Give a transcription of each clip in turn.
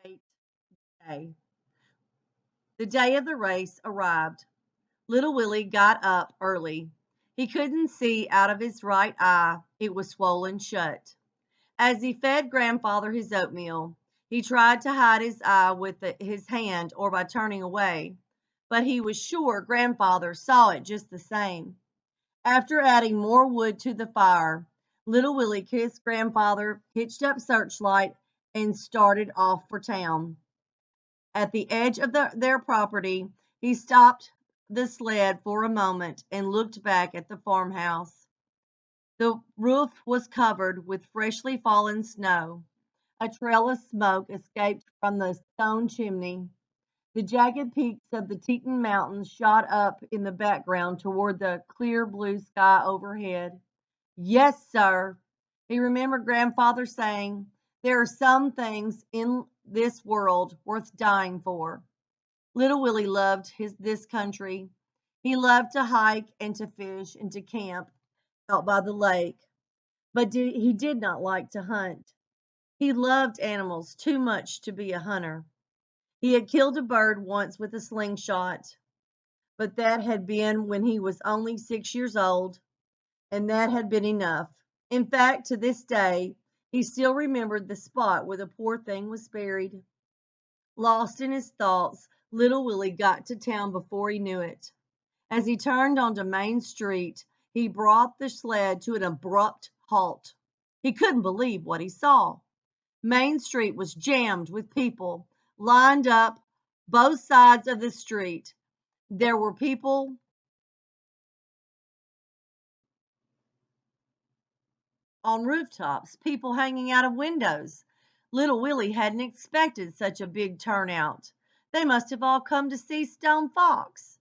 Great day. The day of the race arrived. Little Willie got up early. He couldn't see out of his right eye, it was swollen shut. As he fed Grandfather his oatmeal, he tried to hide his eye with his hand or by turning away, but he was sure Grandfather saw it just the same. After adding more wood to the fire, Little Willie kissed Grandfather, hitched up Searchlight, and started off for town. At the edge of their property, he stopped the sled for a moment and looked back at the farmhouse. The roof was covered with freshly fallen snow. A trail of smoke escaped from the stone chimney. The jagged peaks of the Teton Mountains shot up in the background toward the clear blue sky overhead. Yes, sir. He remembered Grandfather saying, there are some things in this world worth dying for. Little Willie loved this country. He loved to hike and to fish and to camp out by the lake, but he did not like to hunt. He loved animals too much to be a hunter. He had killed a bird once with a slingshot, but that had been when he was only 6 years old, and that had been enough. In fact, to this day, he still remembered the spot where the poor thing was buried. Lost in his thoughts, Little Willie got to town before he knew it. As he turned onto Main Street, he brought the sled to an abrupt halt. He couldn't believe what he saw. Main Street was jammed with people, lined up both sides of the street. There were people on rooftops, people hanging out of windows. Little Willie hadn't expected such a big turnout. They must have all come to see Stone Fox.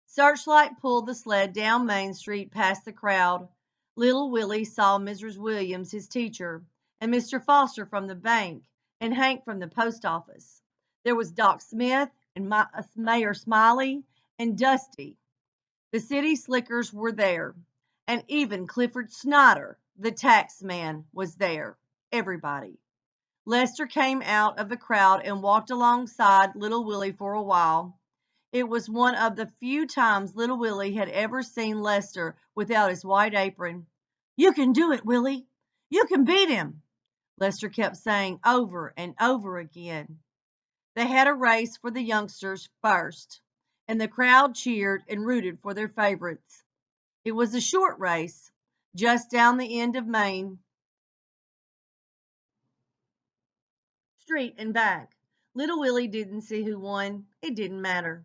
Searchlight pulled the sled down Main Street past the crowd. Little Willie saw Mrs. Williams, his teacher, and Mr. Foster from the bank, and Hank from the post office. There was Doc Smith and Mayor Smiley and Dusty. The city slickers were there, and even Clifford Snyder, the tax man, was there. Everybody. Lester came out of the crowd and walked alongside Little Willie for a while. It was one of the few times Little Willie had ever seen Lester without his white apron. You can do it, Willie. You can beat him, Lester kept saying over and over again. They had a race for the youngsters first, and the crowd cheered and rooted for their favorites. It was a short race, just down the end of Main Street and back. Little Willie didn't see who won. It didn't matter.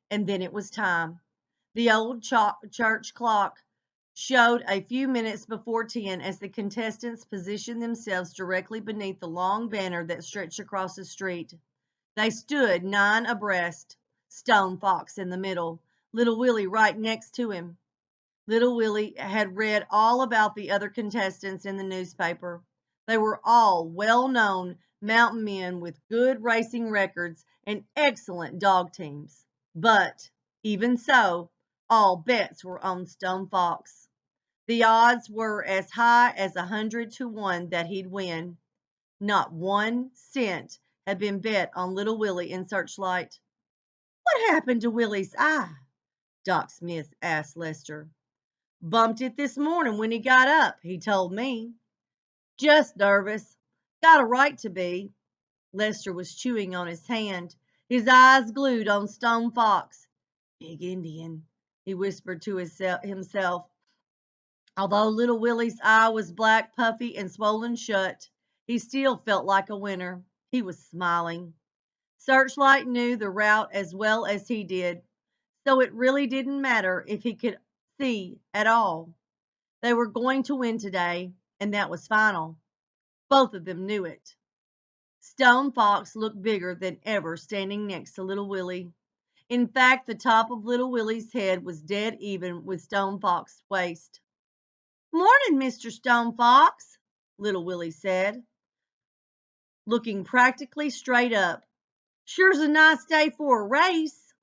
And then it was time. The old church clock showed a few minutes before 10 as the contestants positioned themselves directly beneath the long banner that stretched across the street. They stood 9 abreast, Stone Fox in the middle, Little Willie right next to him. Little Willie had read all about the other contestants in the newspaper. They were all well-known mountain men with good racing records and excellent dog teams. But even so, all bets were on Stone Fox. The odds were as high as 100 to 1 that he'd win. Not 1 cent had been bet on Little Willie in Searchlight. What happened to Willie's eye? Doc Smith asked Lester. Bumped it this morning when he got up, he told me. Just nervous. Got a right to be. Lester was chewing on his hand, his eyes glued on Stone Fox. Big Indian, he whispered to himself. Although Little Willie's eye was black, puffy, and swollen shut, he still felt like a winner. He was smiling. Searchlight knew the route as well as he did, so it really didn't matter if he could see at all. They were going to win today, and that was final. Both of them knew it. Stone Fox looked bigger than ever standing next to Little Willie. In fact, the top of Little Willie's head was dead even with Stone Fox's waist. Morning, Mr. Stone Fox, Little Willie said, looking practically straight up. Sure's a nice day for a race.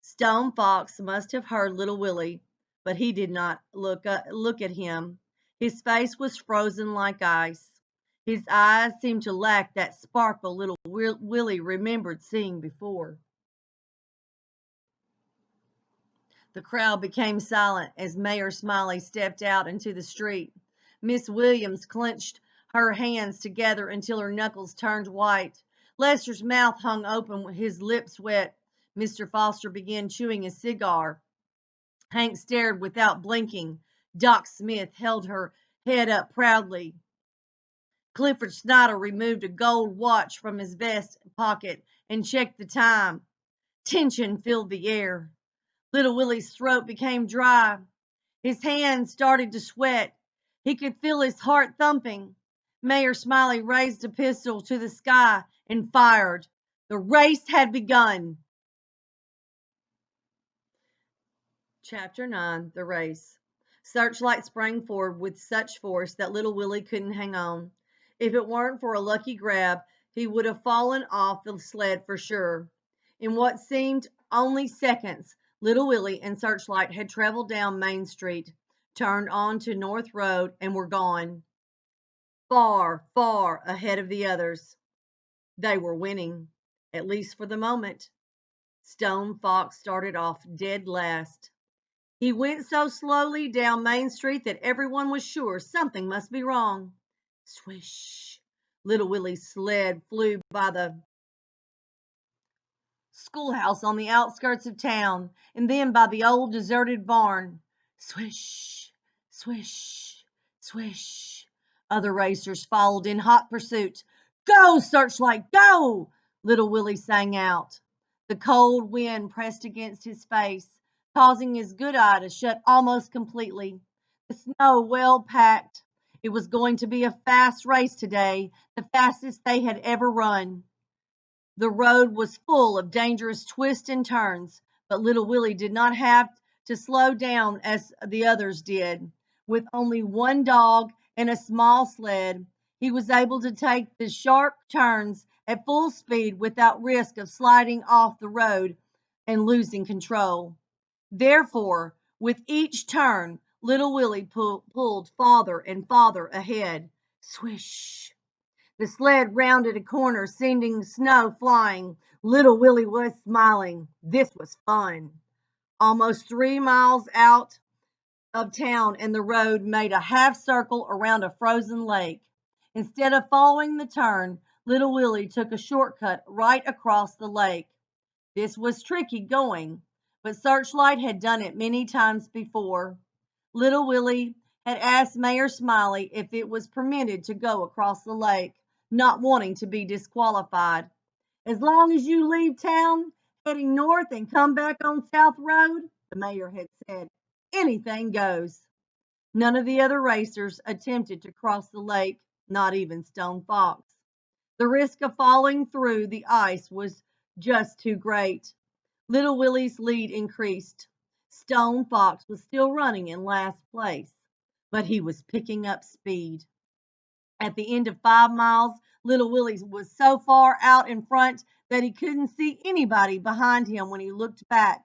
Stone Fox must have heard Little Willie, but he did not look at him. His face was frozen like ice. His eyes seemed to lack that sparkle little Willie remembered seeing before. The crowd became silent as Mayor Smiley stepped out into the street. Miss Williams clenched her hands together until her knuckles turned white. Lester's mouth hung open, his lips wet. Mr. Foster began chewing a cigar. Hank stared without blinking. Doc Smith held her head up proudly. Clifford Snyder removed a gold watch from his vest pocket and checked the time. Tension filled the air. Little Willie's throat became dry. His hands started to sweat. He could feel his heart thumping. Mayor Smiley raised a pistol to the sky and fired. The race had begun. Chapter 9, The Race. Searchlight sprang forward with such force that little Willie couldn't hang on. If it weren't for a lucky grab, he would have fallen off the sled for sure. In what seemed only seconds, little Willie and Searchlight had traveled down Main Street, turned on to North Road, and were gone. Far, far ahead of the others. They were winning, at least for the moment. Stone Fox started off dead last. He went so slowly down Main Street that everyone was sure something must be wrong. Swish! Little Willie's sled flew by the schoolhouse on the outskirts of town, and then by the old deserted barn. Swish! Swish! Swish! Other racers followed in hot pursuit. Go, Searchlight, go! Little Willie sang out. The cold wind pressed against his face, causing his good eye to shut almost completely. The snow well packed. It was going to be a fast race today, the fastest they had ever run. The road was full of dangerous twists and turns, but little Willie did not have to slow down as the others did. With only one dog and a small sled, he was able to take the sharp turns at full speed without risk of sliding off the road and losing control. Therefore, with each turn, little Willie pulled farther and farther ahead. Swish! The sled rounded a corner, sending snow flying. Little Willie was smiling. This was fun. Almost 3 miles out of town, and the road made a half circle around a frozen lake. Instead of following the turn, little Willie took a shortcut right across the lake. This was tricky going, but Searchlight had done it many times before. Little Willie had asked Mayor Smiley if it was permitted to go across the lake, not wanting to be disqualified. As long as you leave town heading north and come back on South Road, the mayor had said, anything goes. None of the other racers attempted to cross the lake, not even Stone Fox. The risk of falling through the ice was just too great. Little Willie's lead increased. Stone Fox was still running in last place, but he was picking up speed. At the end of 5 miles, little Willie was so far out in front that he couldn't see anybody behind him when he looked back.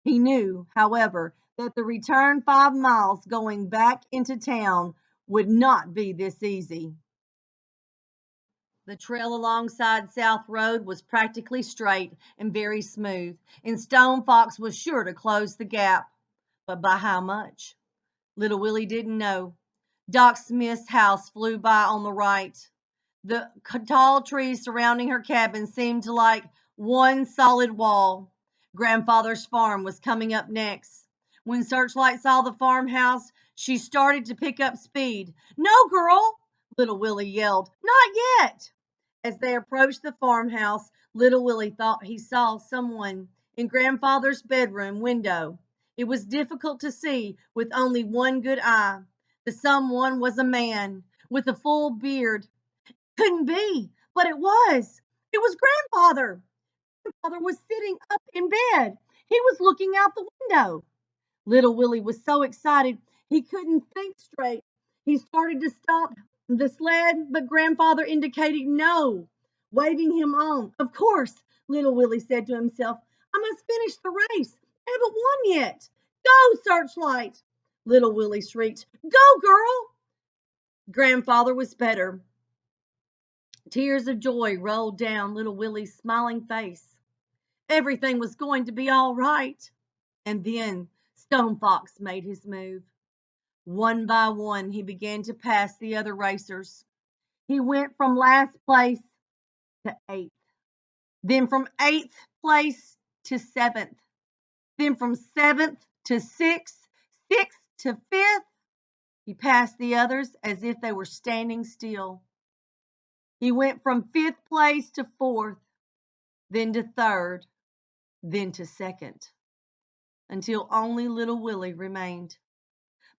He knew, however, that the return 5 miles going back into town would not be this easy. The trail alongside South Road was practically straight and very smooth, and Stone Fox was sure to close the gap. But by how much? Little Willie didn't know. Doc Smith's house flew by on the right. The tall trees surrounding her cabin seemed like one solid wall. Grandfather's farm was coming up next. When Searchlight saw the farmhouse, she started to pick up speed. No, girl, little Willie yelled. Not yet. As they approached the farmhouse, little Willie thought he saw someone in Grandfather's bedroom window. It was difficult to see with only one good eye. The someone was a man with a full beard. Couldn't be, but it was. It was Grandfather. Grandfather was sitting up in bed. He was looking out the window. Little Willie was so excited he couldn't think straight. He started to stop the sled, but Grandfather indicated no, waving him on. Of course, little Willie said to himself, I must finish the race. I haven't won yet. Go, Searchlight. Little Willie shrieked, Go, girl. Grandfather was better. Tears of joy rolled down little Willie's smiling face. Everything was going to be all right. And then Stone Fox made his move. One by one, he began to pass the other racers. He went from last place to eighth, then from eighth place to seventh, then from seventh to sixth, sixth to fifth. He passed the others as if they were standing still. He went from fifth place to fourth, then to third, then to second, until only little Willie remained.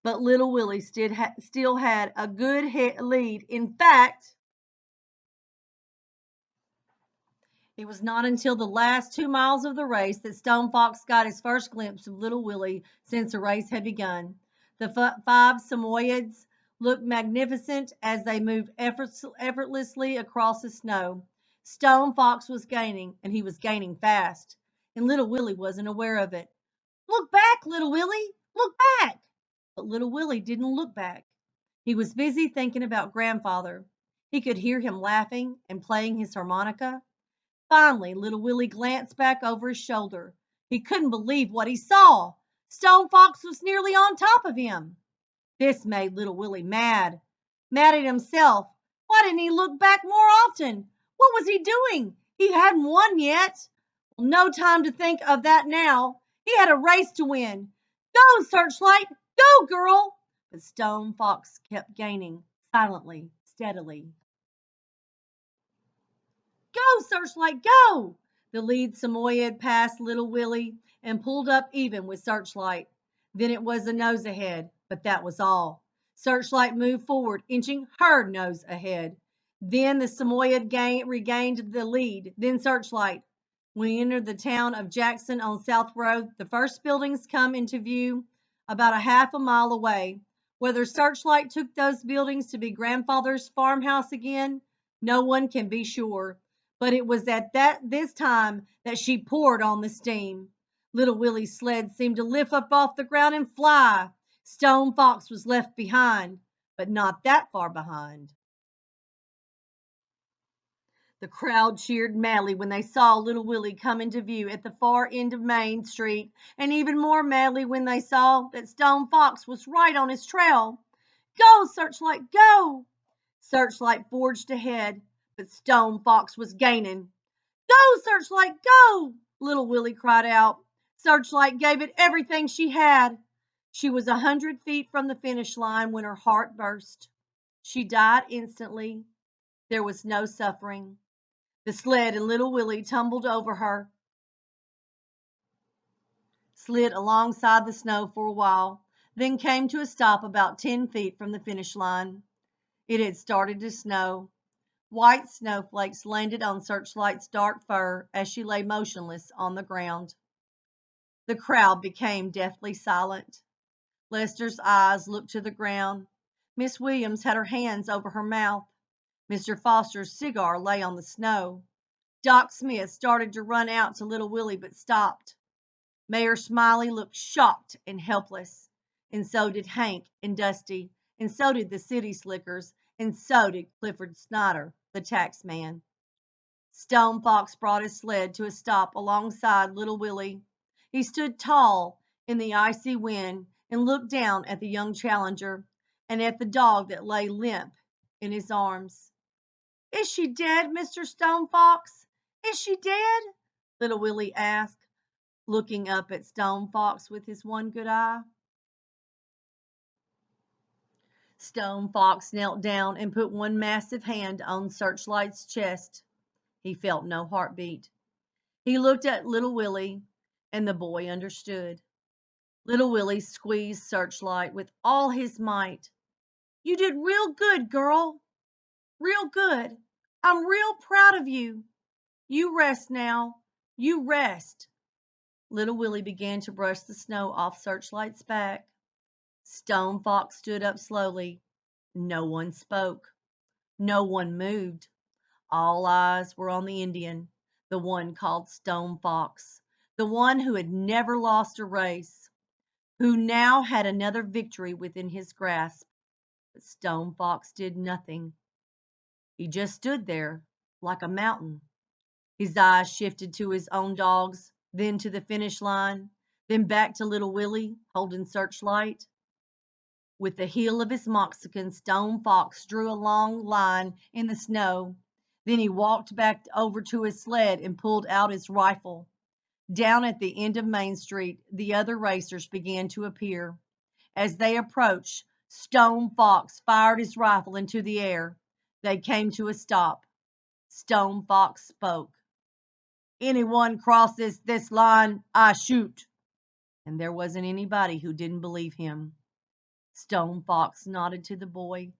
But little Willie still had a good lead. In fact, it was not until the last 2 miles of the race that Stone Fox got his first glimpse of little Willie since the race had begun. The 5 Samoyeds looked magnificent as they moved effortlessly across the snow. Stone Fox was gaining, and he was gaining fast, and little Willie wasn't aware of it. "Look back, little Willie! Look back!" But little Willie didn't look back. He was busy thinking about grandfather. He could hear him laughing and playing his harmonica. Finally, little Willie glanced back over his shoulder. He couldn't believe what he saw. Stone Fox was nearly on top of him. This made little Willie mad. Mad at himself. Why didn't he look back more often? What was he doing? He hadn't won yet. No time to think of that now. He had a race to win. Go, Searchlight! Go, girl! But Stone Fox kept gaining, silently, steadily. Go, Searchlight, go! The lead Samoyed passed little Willie and pulled up even with Searchlight. Then it was a nose ahead, but that was all. Searchlight moved forward, inching her nose ahead. Then the Samoyed regained the lead. Then Searchlight. We entered the town of Jackson on South Road. The first buildings come into view about a half a mile away. Whether Searchlight took those buildings to be grandfather's farmhouse again, no one can be sure. But it was at this time that she poured on the steam. Little Willie's sled seemed to lift up off the ground and fly. Stone Fox was left behind, but not that far behind. The crowd cheered madly when they saw little Willie come into view at the far end of Main Street, and even more madly when they saw that Stone Fox was right on his trail. Go, Searchlight, go! Searchlight forged ahead, but Stone Fox was gaining. Go, Searchlight, go! Little Willie cried out. Searchlight gave it everything she had. She was 100 feet from the finish line when her heart burst. She died instantly. There was no suffering. The sled and little Willie tumbled over her, slid alongside the snow for a while, then came to a stop about 10 feet from the finish line. It had started to snow. White snowflakes landed on Searchlight's dark fur as she lay motionless on the ground. The crowd became deathly silent. Lester's eyes looked to the ground. Miss Williams had her hands over her mouth. Mr. Foster's cigar lay on the snow. Doc Smith started to run out to little Willie, but stopped. Mayor Smiley looked shocked and helpless, and so did Hank and Dusty, and so did the city slickers, and so did Clifford Snyder, the tax man. Stone Fox brought his sled to a stop alongside little Willie. He stood tall in the icy wind and looked down at the young challenger and at the dog that lay limp in his arms. "Is she dead, Mr. Stone Fox? Is she dead?" little Willie asked, looking up at Stone Fox with his one good eye. Stone Fox knelt down and put one massive hand on Searchlight's chest. He felt no heartbeat. He looked at little Willie, and the boy understood. Little Willie squeezed Searchlight with all his might. "You did real good, girl. Real good. I'm real proud of you. You rest now. You rest." Little Willie began to brush the snow off Searchlight's back. Stone Fox stood up slowly. No one spoke. No one moved. All eyes were on the Indian, the one called Stone Fox, the one who had never lost a race, who now had another victory within his grasp. But Stone Fox did nothing. He just stood there like a mountain. His eyes shifted to his own dogs, then to the finish line, then back to little Willie holding Searchlight. With the heel of his moccasin, Stone Fox drew a long line in the snow. Then he walked back over to his sled and pulled out his rifle. Down at the end of Main Street, the other racers began to appear. As they approached, Stone Fox fired his rifle into the air. They came to a stop. Stone Fox spoke. Anyone crosses this line, I shoot. And there wasn't anybody who didn't believe him. Stone Fox nodded to the boy.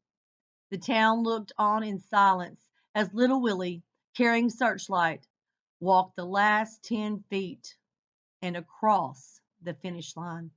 The town looked on in silence as little Willie, carrying Searchlight, walked the last 10 feet and across the finish line.